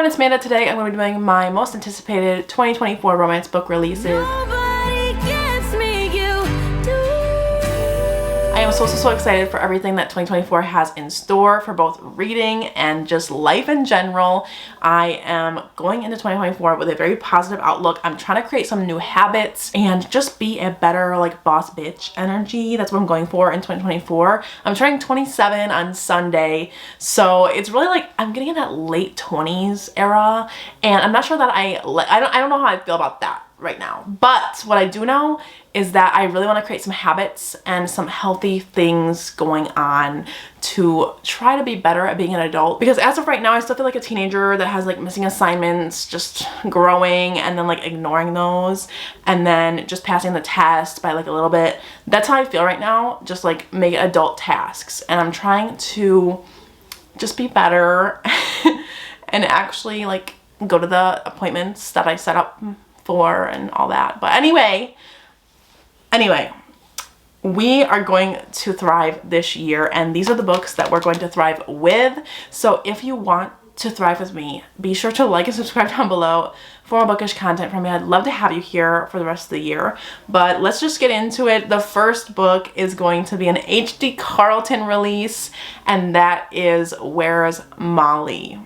everyone, it's Amanda. Today I'm going to be doing my most anticipated 2024 romance book releases. I am so excited for everything that 2024 has in store for both reading and just life in general. I am going into 2024 with a very positive outlook. I'm trying to create some new habits and just be a better like boss bitch energy. That's what I'm going for in 2024. I'm turning 27 on Sunday, so it's really like I'm getting in that late 20s era, and I'm not sure that I don't know how I feel about that right now. But what I do know is that I really want to create some habits and some healthy things going on to try to be better at being an adult, because as of right now I still feel like a teenager that has like missing assignments, just growing and then like ignoring those and then just passing the test by like a little bit. That's how I feel right now, just like make adult tasks, and I'm trying to just be better and actually like go to the appointments that I set up for and all that. But anyway, we are going to thrive this year, and these are the books that we're going to thrive with. So if you want to thrive with me, be sure to like and subscribe down below for more bookish content from me. I'd love to have you here for the rest of the year, but let's just get into it. The first book is going to be an H.D. Carlton release, and that is Where's Molly?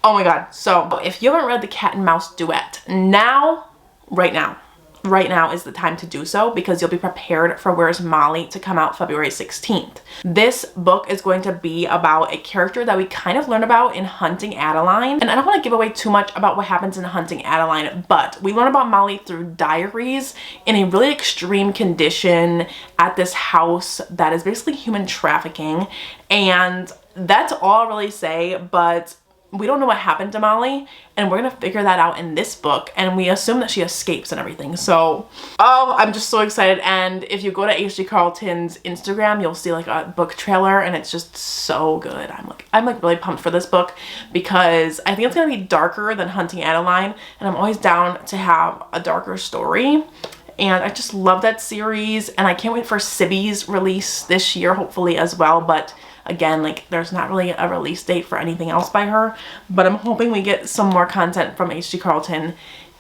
Oh my god. So if you haven't read The Cat and Mouse Duet, right now is the time to do so, because you'll be prepared for Where's Molly to come out February 16th. This book is going to be about a character that we kind of learned about in Hunting Adeline. And I don't want to give away too much about what happens in Hunting Adeline, but we learn about Molly through diaries in a really extreme condition at this house that is basically human trafficking. And that's all I'll really say, but we don't know what happened to Molly, and we're gonna figure that out in this book, and we assume that she escapes and everything. So, oh, I'm just so excited. And if you go to H.D. Carlton's Instagram, you'll see like a book trailer, and it's just so good. I'm like really pumped for this book, because I think it's gonna be darker than Hunting Adeline, and I'm always down to have a darker story. And I just love that series, and I can't wait for Sibby's release this year, hopefully as well. But again, like there's not really a release date for anything else by her, but I'm hoping we get some more content from H.D. Carlton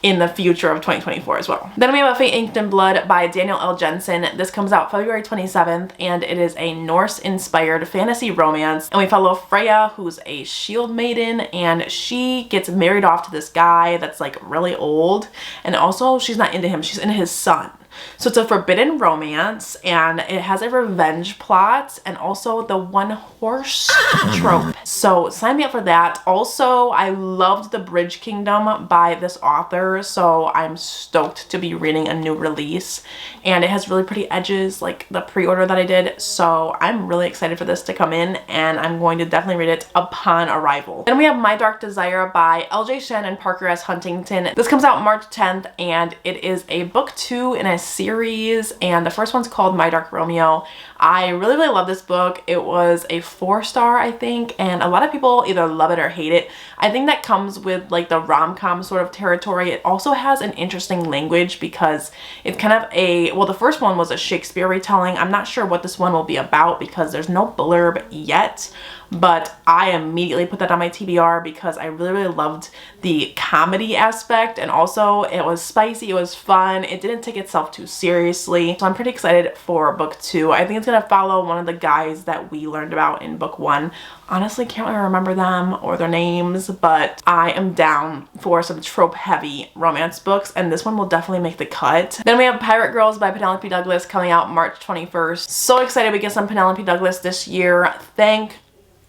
in the future of 2024 as well. Then we have A Fate Inked in Blood by Daniel L. Jensen. This comes out February 27th, and it is a Norse-inspired fantasy romance, and we follow Freya, who's a shield maiden, and she gets married off to this guy that's like really old, and also she's not into him, she's into his son. So it's a forbidden romance, and it has a revenge plot and also the one horse trope. So sign me up for that. Also, I loved The Bridge Kingdom by this author, so I'm stoked to be reading a new release. And it has really pretty edges, like the pre-order that I did. So I'm really excited for this to come in, and I'm going to definitely read it upon arrival. Then we have My Dark Desire by L.J. Shen and Parker S. Huntington. This comes out March 10th, and it is a book 2 in a series, and the first one's called My Dark Romeo. I really love this book. It was a 4-star, I think, and a lot of people either love it or hate it. I think that comes with like the rom-com sort of territory. It also has an interesting language, because it's kind of well, the first one was a Shakespeare retelling. I'm not sure what this one will be about, because there's no blurb yet, but I immediately put that on my TBR because I really loved the comedy aspect, and also it was spicy, it was fun, it didn't take itself too seriously. So I'm pretty excited for book 2. I think it's gonna follow one of the guys that we learned about in book 1. Honestly, can't really remember them or their names, but I am down for some trope heavy romance books, and this one will definitely make the cut. Then we have Pirate Girls by Penelope Douglas coming out March 21st. So excited we get some Penelope Douglas this year. Thank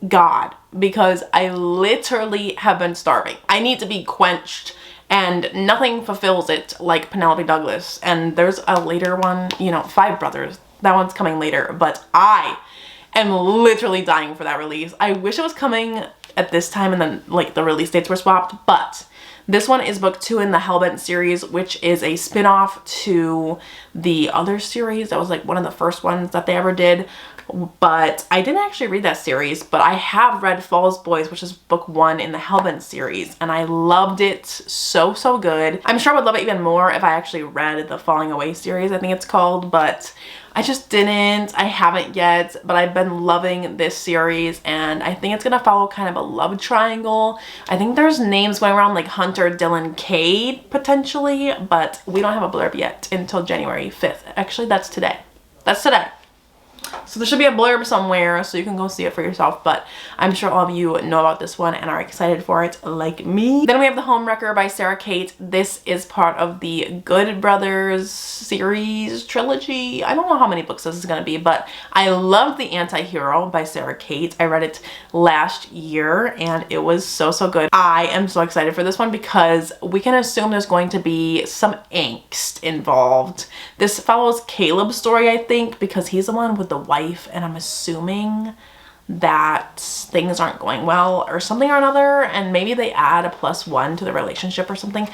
God, because I literally have been starving. I need to be quenched, and nothing fulfills it like Penelope Douglas. And there's a later one, you know, Five Brothers. That one's coming later, but I am literally dying for that release. I wish it was coming at this time and then like the release dates were swapped, but this one is book 2 in the Hellbent series, which is a spin-off to the other series that was like one of the first ones that they ever did. but I didn't actually read that series, but I have read Falls Boys, which is book 1 in the Hellbent series, and I loved it so good. I'm sure I would love it even more if I actually read the Falling Away series, I think it's called, but I just didn't. I haven't yet, but I've been loving this series, and I think it's gonna follow kind of a love triangle. I think there's names going around like Hunter, Dylan, Cade potentially, but we don't have a blurb yet until January 5th. Actually, that's today. That's today. So there should be a blurb somewhere so you can go see it for yourself, but I'm sure all of you know about this one and are excited for it like me. Then we have The Homewrecker by Sarah Kate. This is part of the Good Brothers series trilogy. I don't know how many books this is going to be, but I love The Anti-Hero by Sarah Kate. I read it last year and it was so good. I am so excited for this one because we can assume there's going to be some angst involved. This follows Caleb's story, I think, because he's the one with the wife, and I'm assuming that things aren't going well or something or another, and maybe they add a +1 to the relationship or something.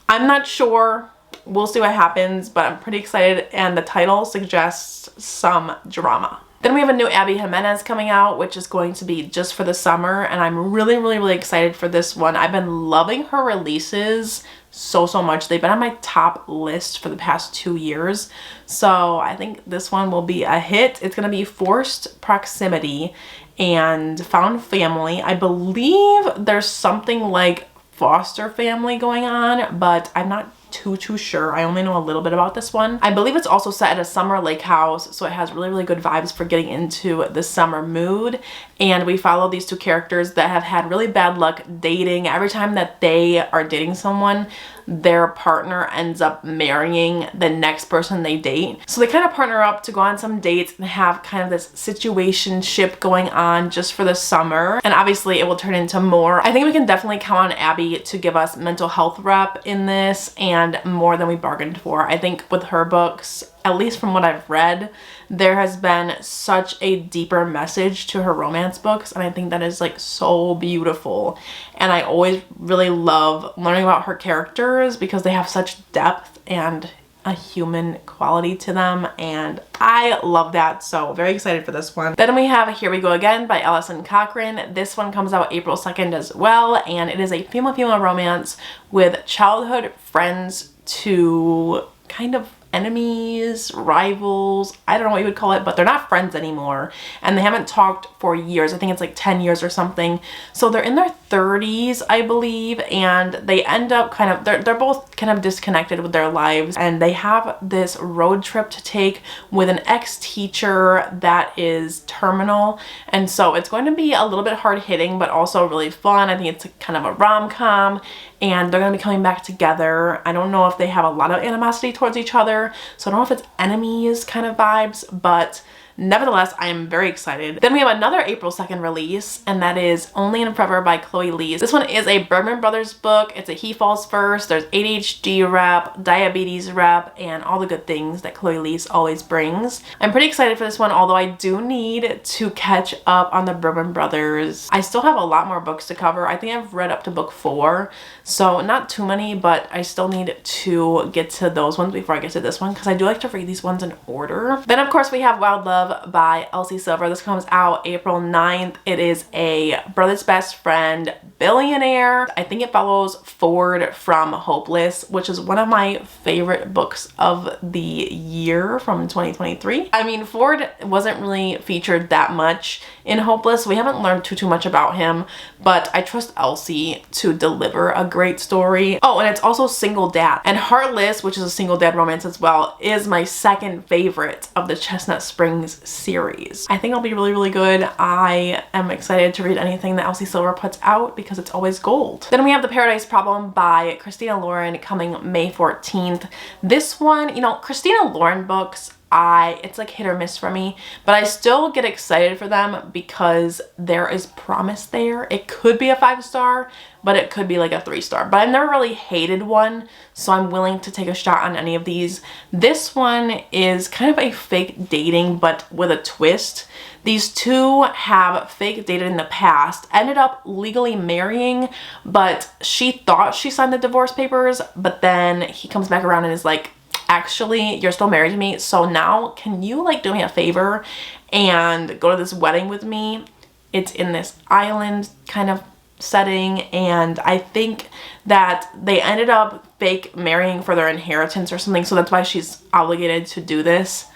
I'm not sure. We'll see what happens, but I'm pretty excited, and the title suggests some drama. Then we have a new Abby Jimenez coming out, which is going to be just for the summer, and I'm really excited for this one. I've been loving her releases so much. They've been on my top list for the past 2 years, so I think this one will be a hit. It's going to be Forced Proximity and Found Family. I believe there's something like foster family going on, but I'm not too sure. I only know a little bit about this one. I believe it's also set at a summer lake house, so it has really good vibes for getting into the summer mood. And we follow these two characters that have had really bad luck dating. Every time that they are dating someone, their partner ends up marrying the next person they date. So they kind of partner up to go on some dates and have kind of this situationship going on just for the summer. And obviously it will turn into more. I think we can definitely count on Abby to give us mental health rep in this, and more than we bargained for. I think with her books, at least from what I've read, there has been such a deeper message to her romance books, and I think that is like so beautiful. And I always really love learning about her characters because they have such depth and a human quality to them, and I love that. So very excited for this one. Then we have Here We Go Again by Allison Cochran. This one comes out April 2nd as well, and it is a female romance with childhood friends to kind of enemies, rivals, I don't know what you would call it, but they're not friends anymore, and they haven't talked for years. I think it's like 10 years or something. So they're in their 30s, I believe, and they end up kind of, they're both kind of disconnected with their lives, and they have this road trip to take with an ex-teacher that is terminal. And so it's going to be a little bit hard-hitting, but also really fun. I think it's kind of a rom-com, and they're going to be coming back together. I don't know if they have a lot of animosity towards each other, so I don't know if it's enemies kind of vibes, but nevertheless, I am very excited. Then we have another April 2nd release, and that is Only in Forever by Chloe Lees. This one is a Bergman Brothers book. It's a He Falls First. There's ADHD rep, diabetes rep, and all the good things that Chloe Lees always brings. I'm pretty excited for this one, although I do need to catch up on the Bergman Brothers. I still have a lot more books to cover. I think I've read up to book 4, so not too many, but I still need to get to those ones before I get to this one, because I do like to read these ones in order. Then of course we have Wild Love by Elsie Silver. This comes out April 9th. It is a brother's best friend billionaire. I think it follows Ford from Hopeless, which is one of my favorite books of the year from 2023. I mean, Ford wasn't really featured that much in Hopeless. We haven't learned too much about him, but I trust Elsie to deliver a great story. Oh, and it's also Single Dad. And Heartless, which is a single dad romance as well, is my second favorite of the Chestnut Springs series. I think it'll be really good. I am excited to read anything that Elsie Silver puts out because it's always gold. Then we have The Paradise Problem by Christina Lauren coming May 14th. This one, you know, Christina Lauren books, it's like hit or miss for me, but I still get excited for them because there is promise there. It could be a 5-star, but it could be like a 3-star, but I've never really hated one, so I'm willing to take a shot on any of these. This one is kind of a fake dating, but with a twist. These two have fake dated in the past, ended up legally marrying, but she thought she signed the divorce papers, but then he comes back around and is like, actually, you're still married to me, so now can you like do me a favor and go to this wedding with me. It's in this island kind of setting, and I think that they ended up fake marrying for their inheritance or something, so that's why she's obligated to do this.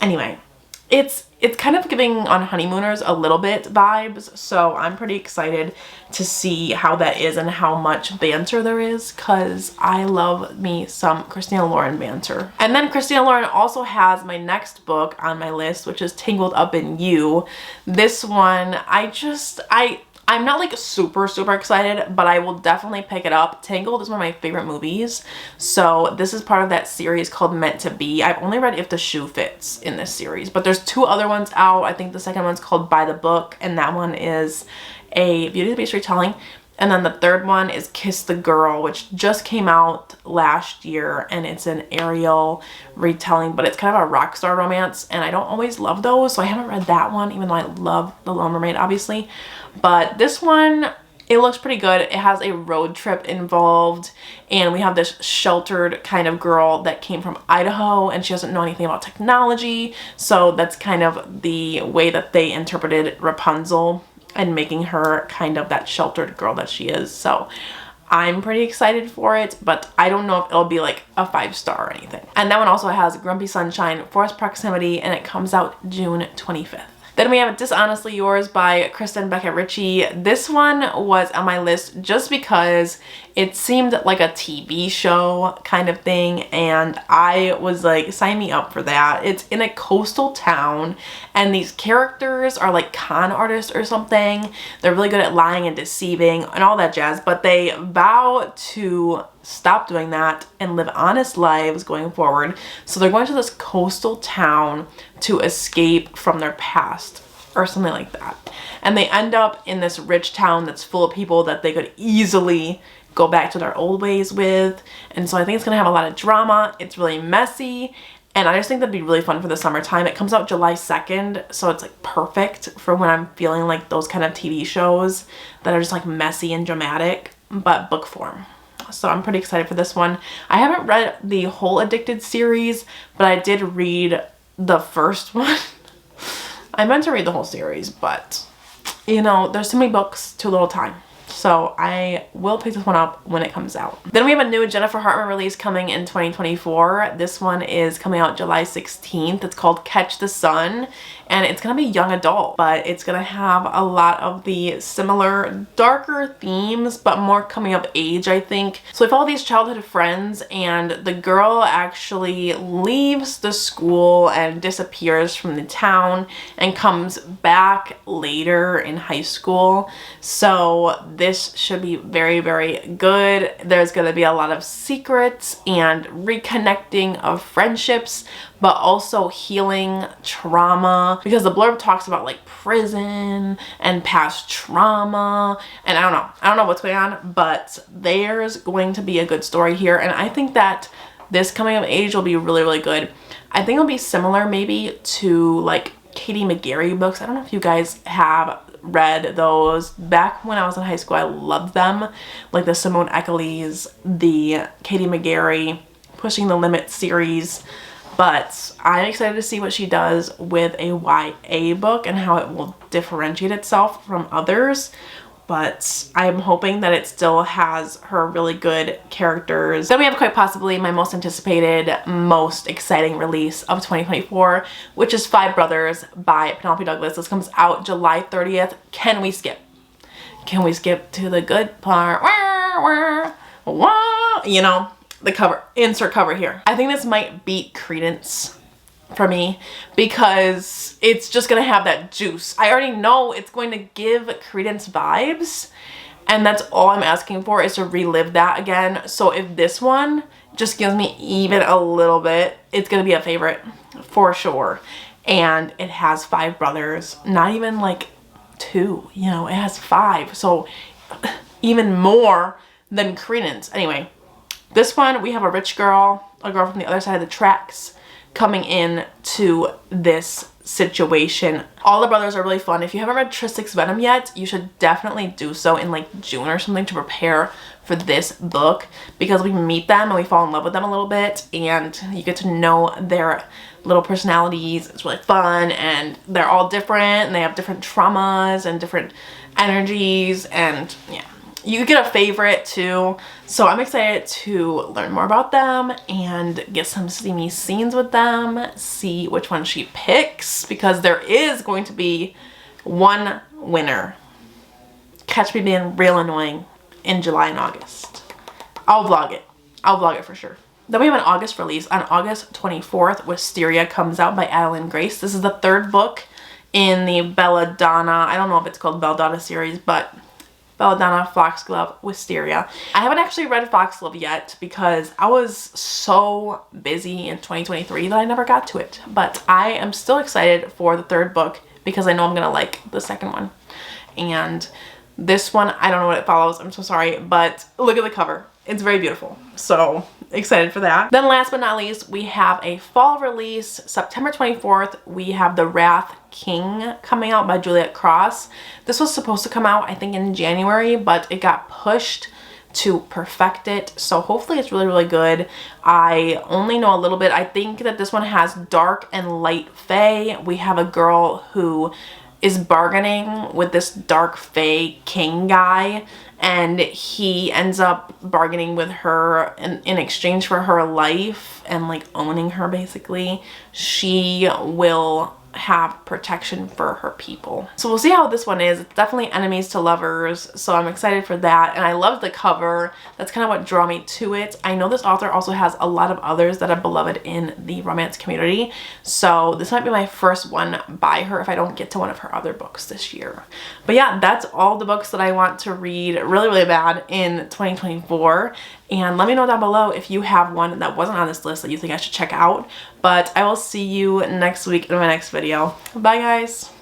Anyway, it's kind of giving on Honeymooners a little bit vibes, so I'm pretty excited to see how that is and how much banter there is, because I love me some Christina Lauren banter. And then Christina Lauren also has my next book on my list, which is Tangled Up in You. This one, I'm not like super excited, but I will definitely pick it up. Tangled is one of my favorite movies, so this is part of that series called Meant to Be. I've only read If the Shoe Fits in this series, but there's 2 other ones out. I think the second one's called By the Book, and that one is a Beauty and the Beast retelling. And then the third one is Kiss the Girl, which just came out last year, and it's an Ariel retelling, but it's kind of a rock star romance, and I don't always love those, so I haven't read that one, even though I love The Little Mermaid, obviously. But this one, it looks pretty good. It has a road trip involved, and we have this sheltered kind of girl that came from Idaho, and she doesn't know anything about technology, so that's kind of the way that they interpreted Rapunzel and making her kind of that sheltered girl that she is. So I'm pretty excited for it, but I don't know if it'll be like a 5-star or anything. And that one also has Grumpy Sunshine, Forced Proximity, and it comes out June 25th. Then we have Dishonestly Yours by Kristen Beckett Ritchie. This one was on my list just because it seemed like a TV show kind of thing, and I was like, sign me up for that. It's in a coastal town, and these characters are like con artists or something. They're really good at lying and deceiving and all that jazz, but they vow to stop doing that and live honest lives going forward. So they're going to this coastal town to escape from their past or something like that. And they end up in this rich town that's full of people that they could easily go back to their old ways with. And so I think it's gonna have a lot of drama. It's really messy, and I just think that'd be really fun for the summertime. It comes out July 2nd, so it's like perfect for when I'm feeling like those kind of TV shows that are just like messy and dramatic, but book form. So I'm pretty excited for this one. I haven't read the whole Addicted series, but I did read the first one. I meant to read the whole series, but you know, there's too many books, too little time. So I will pick this one up when it comes out. Then we have a new Jennifer Hartman release coming in 2024. This one is coming out July 16th. It's called Catch the Sun, and it's gonna be young adult, but it's gonna have a lot of the similar darker themes, but more coming of age, I think. So we follow these childhood friends, and the girl actually leaves the school and disappears from the town and comes back later in high school. So this should be very good. There's gonna be a lot of secrets and reconnecting of friendships, but also healing trauma, because the blurb talks about like prison and past trauma, and I don't know what's going on, but there's going to be a good story here, and I think that this coming of age will be really good. I think it'll be similar maybe to like Katie McGarry books. I don't know if you guys have read those. Back when I was in high school, I loved them, like the Simone Eckerles, the Katie McGarry Pushing the Limit series. But I'm excited to see what she does with a YA book and how it will differentiate itself from others. But I'm hoping that it still has her really good characters. Then we have quite possibly my most anticipated, most exciting release of 2024, which is Five Brothers by Penelope Douglas. This comes out July 30th. Can we skip? Can we skip to the good part? You know, the cover, insert cover here. I think this might beat Credence for me, because it's just gonna have that juice. I already know it's going to give Credence vibes, and that's all I'm asking for, is to relive that again. So if this one just gives me even a little bit, it's gonna be a favorite for sure. And it has five brothers, not even like two, you know, it has five, so even more than Credence. Anyway, this one, we have a rich girl, a girl from the other side of the tracks, coming in to this situation. All the brothers are really fun. If you haven't read Tristix Venom yet, you should definitely do so in like June or something to prepare for this book, because we meet them and we fall in love with them a little bit, and you get to know their little personalities. It's really fun, and they're all different, and they have different traumas and different energies, and yeah. You get a favorite too, so I'm excited to learn more about them and get some steamy scenes with them, see which one she picks, because there is going to be one winner. Catch me being real annoying in July and August. I'll vlog it. I'll vlog it for sure. Then we have an August release. On August 24th, Wisteria comes out by Adeline Grace. This is the third book in the Belladonna, I don't know if it's called Belladonna series, but Belladonna, Foxglove, Wisteria. I haven't actually read Foxglove yet because I was so busy in 2023 that I never got to it. But I am still excited for the third book because I know I'm gonna like the second one. And this one, I don't know what it follows, I'm so sorry, but look at the cover. It's very beautiful. So excited for that. Then last but not least, we have a fall release. September 24th, we have The Wrath King coming out by Juliet Cross. This was supposed to come out, I think, in January, but it got pushed to perfect it. So hopefully it's really, really good. I only know a little bit. I think that this one has dark and light fae. We have a girl who is bargaining with this dark fae king guy, and he ends up bargaining with her in exchange for her life and like owning her basically. She will have protection for her people. So we'll see how this one is. It's definitely enemies to lovers, so I'm excited for that, and I love the cover. That's kind of what drew me to it. I know this author also has a lot of others that are beloved in the romance community, so this might be my first one by her if I don't get to one of her other books this year. But yeah, that's all the books that I want to read really, really bad in 2024. And let me know down below if you have one that wasn't on this list that you think I should check out. But I will see you next week in my next video. Bye guys!